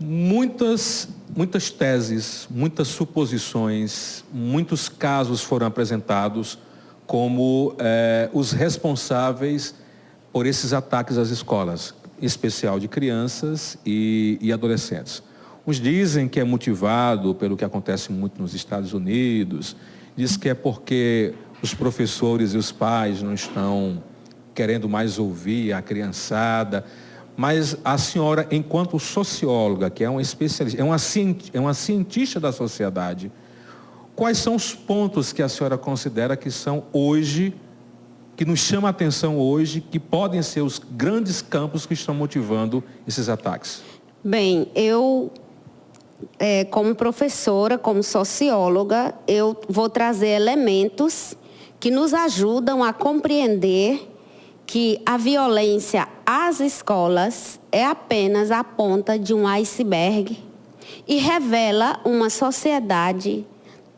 Muitas teses, muitas suposições, muitos casos foram apresentados como os responsáveis por esses ataques às escolas, em especial de crianças e adolescentes. Uns dizem que é motivado pelo que acontece muito nos Estados Unidos, diz que é porque os professores e os pais não estão querendo mais ouvir a criançada. Mas a senhora, enquanto socióloga, que é uma especialista, é uma cientista da sociedade, quais são os pontos que a senhora considera que são hoje, que nos chamam a atenção hoje, que podem ser os grandes campos que estão motivando esses ataques? Bem, eu, como professora, como socióloga, eu vou trazer elementos que nos ajudam a compreender que a violência às escolas é apenas a ponta de um iceberg e revela uma sociedade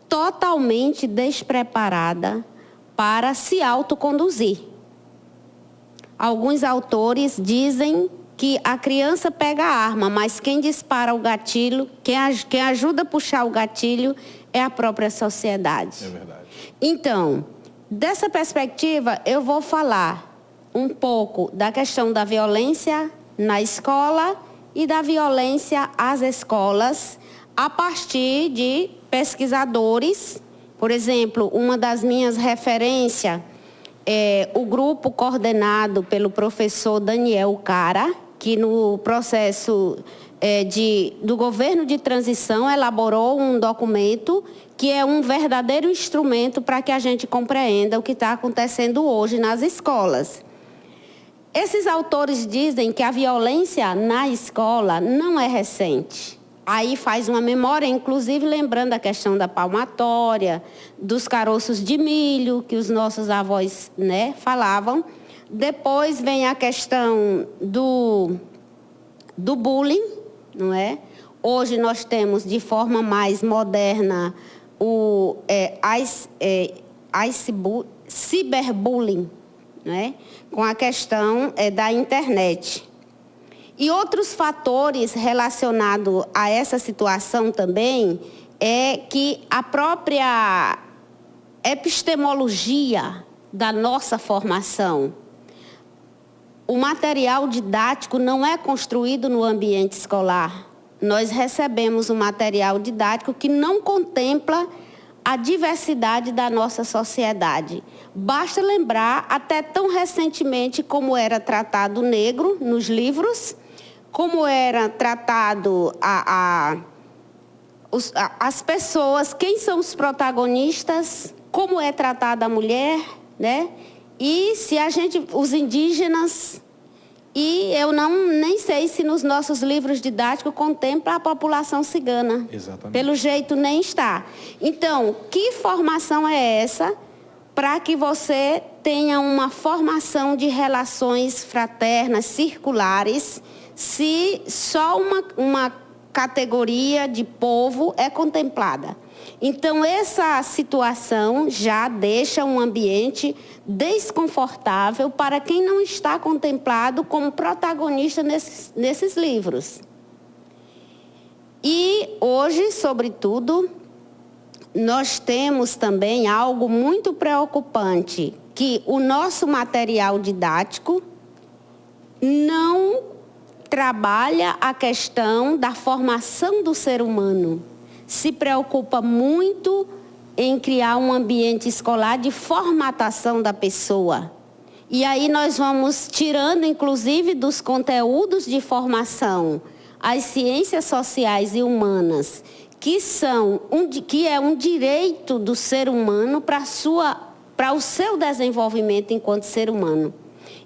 totalmente despreparada para se autoconduzir. Alguns autores dizem que a criança pega a arma, mas quem dispara o gatilho, quem ajuda a puxar o gatilho é a própria sociedade. É verdade. Então, dessa perspectiva, eu vou falar um pouco da questão da violência na escola e da violência às escolas a partir de pesquisadores. Por exemplo, uma das minhas referências é o grupo coordenado pelo professor Daniel Cara, que no processo do governo de transição elaborou um documento que é um verdadeiro instrumento para que a gente compreenda o que está acontecendo hoje nas escolas. Esses autores dizem que a violência na escola não é recente. Aí faz uma memória, inclusive lembrando a questão da palmatória, dos caroços de milho, que os nossos avós, falavam. Depois vem a questão do bullying, não é? Hoje nós temos, de forma mais moderna, o ciberbullying, né? Com a questão da internet. E outros fatores relacionados a essa situação também é que a própria epistemologia da nossa formação, o material didático não é construído no ambiente escolar. Nós recebemos um material didático que não contempla a diversidade da nossa sociedade. Basta lembrar, até tão recentemente, como era tratado o negro nos livros, como era tratado as pessoas, quem são os protagonistas, como é tratada a mulher, né? E se os indígenas, e eu nem sei se nos nossos livros didáticos contempla a população cigana. Exatamente. Pelo jeito nem está. Então, que formação é essa para que você tenha uma formação de relações fraternas, circulares, se só uma categoria de povo é contemplada? Então, essa situação já deixa um ambiente desconfortável para quem não está contemplado como protagonista nesses livros. E hoje, sobretudo, nós temos também algo muito preocupante, que o nosso material didático não trabalha a questão da formação do ser humano. Se preocupa muito em criar um ambiente escolar de formatação da pessoa. E aí nós vamos tirando, inclusive, dos conteúdos de formação, as ciências sociais e humanas, que é um direito do ser humano para o seu desenvolvimento enquanto ser humano.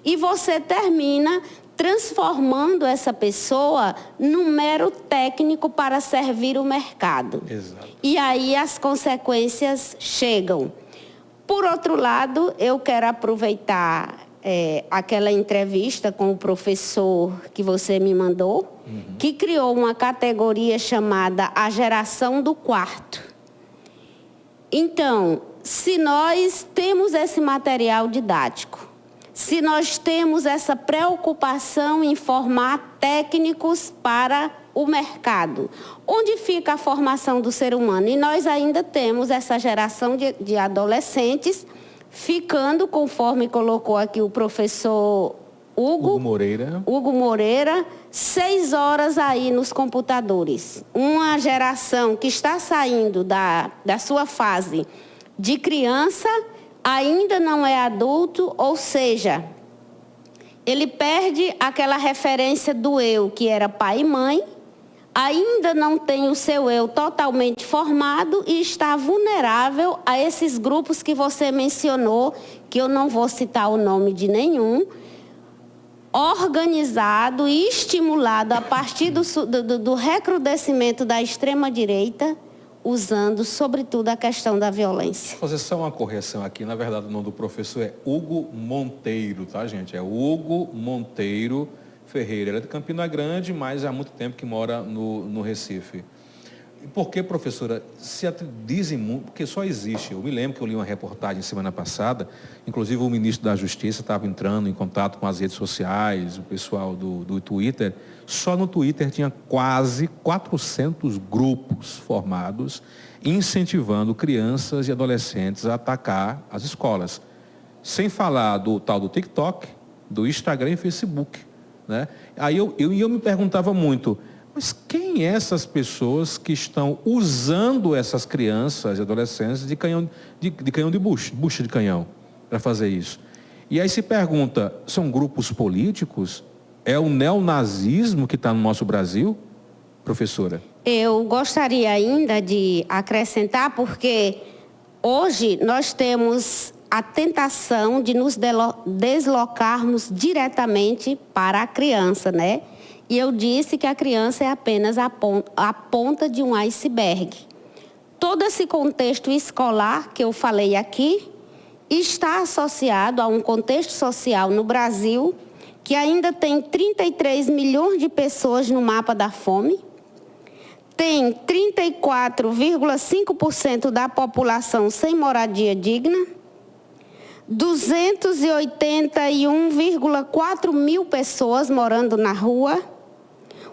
E você termina transformando essa pessoa num mero técnico para servir o mercado. Exato. E aí as consequências chegam. Por outro lado, eu quero aproveitar aquela entrevista com o professor que você me mandou, que criou uma categoria chamada a geração do quarto. Então, se nós temos esse material didático, se nós temos essa preocupação em formar técnicos para o mercado? Onde fica a formação do ser humano? E nós ainda temos essa geração de adolescentes ficando, conforme colocou aqui o professor Hugo Moreira, 6 horas aí nos computadores. Uma geração que está saindo da sua fase de criança, ainda não é adulto, ou seja, ele perde aquela referência do eu, que era pai e mãe, ainda não tem o seu eu totalmente formado e está vulnerável a esses grupos que você mencionou, que eu não vou citar o nome de nenhum, organizado e estimulado a partir do recrudescimento da extrema-direita, usando, sobretudo, a questão da violência. Vou fazer só uma correção aqui. Na verdade, o nome do professor é Hugo Monteiro, tá, gente? É Hugo Monteiro Ferreira. Ele é de Campina Grande, mas há muito tempo que mora no Recife. E por que, professora, dizem muito, porque só existe, eu me lembro que eu li uma reportagem semana passada, inclusive o ministro da Justiça estava entrando em contato com as redes sociais, o pessoal do Twitter, só no Twitter tinha quase 400 grupos formados, incentivando crianças e adolescentes a atacar as escolas, sem falar do tal do TikTok, do Instagram e Facebook, né? Aí eu me perguntava muito, mas quem é essas pessoas que estão usando essas crianças e adolescentes de canhão de bucha de canhão para fazer isso? E aí se pergunta, são grupos políticos? É o neonazismo que está no nosso Brasil, professora? Eu gostaria ainda de acrescentar, porque hoje nós temos a tentação de nos deslocarmos diretamente para a criança, né? E eu disse que a criança é apenas a ponta de um iceberg. Todo esse contexto escolar que eu falei aqui está associado a um contexto social no Brasil que ainda tem 33 milhões de pessoas no mapa da fome, tem 34,5% da população sem moradia digna, 281,4 mil pessoas morando na rua.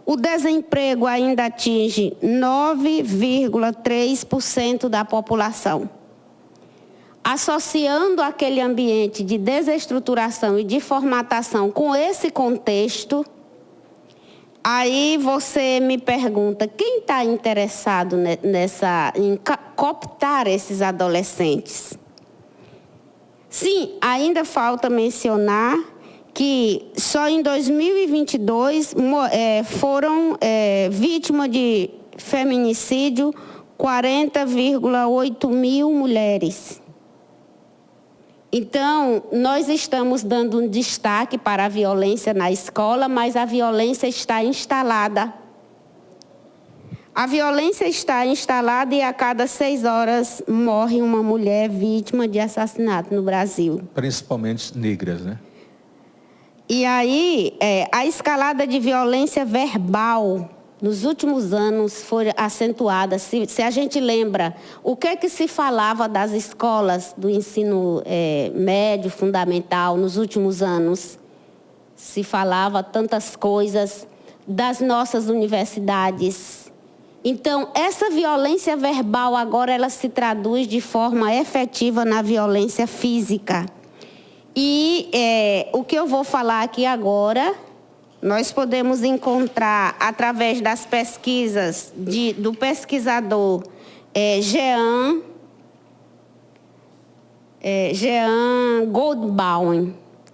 O desemprego ainda atinge 9,3% da população. Associando aquele ambiente de desestruturação e de formatação com esse contexto, aí você me pergunta, quem está interessado em cooptar esses adolescentes? Sim, ainda falta mencionar que só em 2022 foram vítimas de feminicídio 40,8 mil mulheres. Então, nós estamos dando um destaque para a violência na escola, mas a violência está instalada. A violência está instalada e a cada 6 horas morre uma mulher vítima de assassinato no Brasil. Principalmente negras, né? E aí, a escalada de violência verbal nos últimos anos foi acentuada. Se a gente lembra, o que se falava das escolas do ensino médio, fundamental, nos últimos anos? Se falava tantas coisas das nossas universidades. Então, essa violência verbal agora ela se traduz de forma efetiva na violência física. E o que eu vou falar aqui agora, nós podemos encontrar através das pesquisas do pesquisador Jean Goldbaum,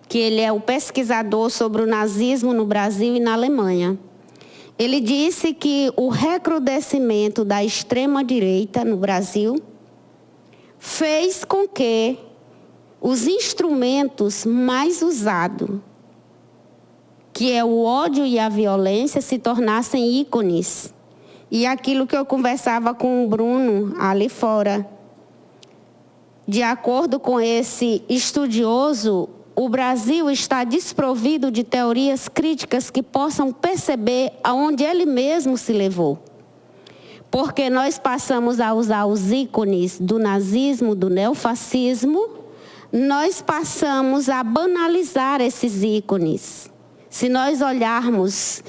que ele é o pesquisador sobre o nazismo no Brasil e na Alemanha. Ele disse que o recrudescimento da extrema-direita no Brasil fez com que os instrumentos mais usados, que é o ódio e a violência, se tornassem ícones. E aquilo que eu conversava com o Bruno ali fora, de acordo com esse estudioso, o Brasil está desprovido de teorias críticas que possam perceber aonde ele mesmo se levou. Porque nós passamos a usar os ícones do nazismo, do neofascismo, nós passamos a banalizar esses ícones, Se nós olharmos,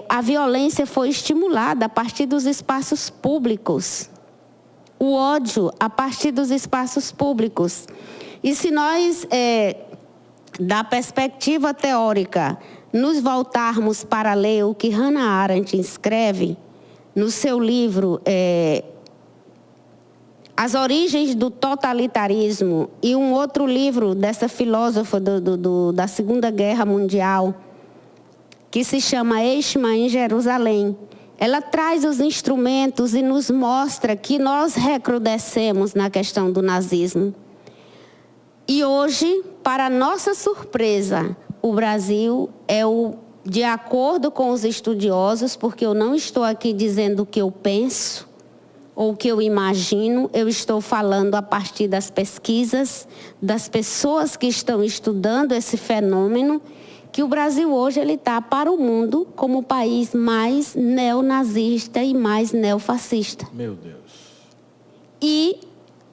a violência foi estimulada a partir dos espaços públicos. O ódio a partir dos espaços públicos. E se nós, da perspectiva teórica, nos voltarmos para ler o que Hannah Arendt escreve no seu livro As Origens do Totalitarismo, e um outro livro dessa filósofa da Segunda Guerra Mundial, que se chama Eichmann em Jerusalém. Ela traz os instrumentos e nos mostra que nós recrudescemos na questão do nazismo. E hoje, para nossa surpresa, o Brasil de acordo com os estudiosos, porque eu não estou aqui dizendo o que eu penso ou o que eu imagino, eu estou falando a partir das pesquisas, das pessoas que estão estudando esse fenômeno, que o Brasil hoje está para o mundo como o país mais neonazista e mais neofascista. Meu Deus. E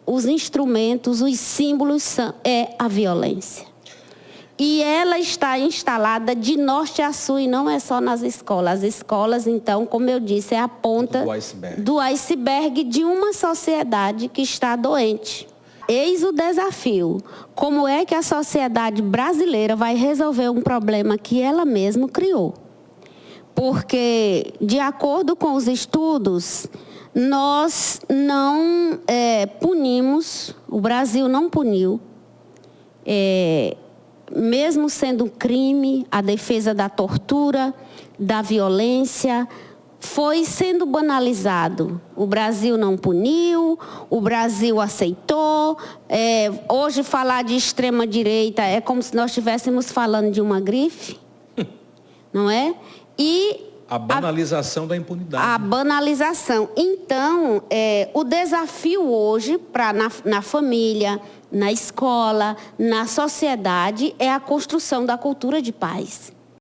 os instrumentos, os símbolos a violência. E ela está instalada de norte a sul e não é só nas escolas. As escolas, então, como eu disse, é a ponta do iceberg de uma sociedade que está doente. Eis o desafio. Como é que a sociedade brasileira vai resolver um problema que ela mesma criou? Porque, de acordo com os estudos, nós não punimos, o Brasil não puniu, mesmo sendo um crime, a defesa da tortura, da violência, foi sendo banalizado. O Brasil não puniu, o Brasil aceitou. Hoje falar de extrema-direita é como se nós estivéssemos falando de uma grife, não é? E a banalização da impunidade. A banalização. Então, o desafio hoje na família, na escola, na sociedade, é a construção da cultura de paz.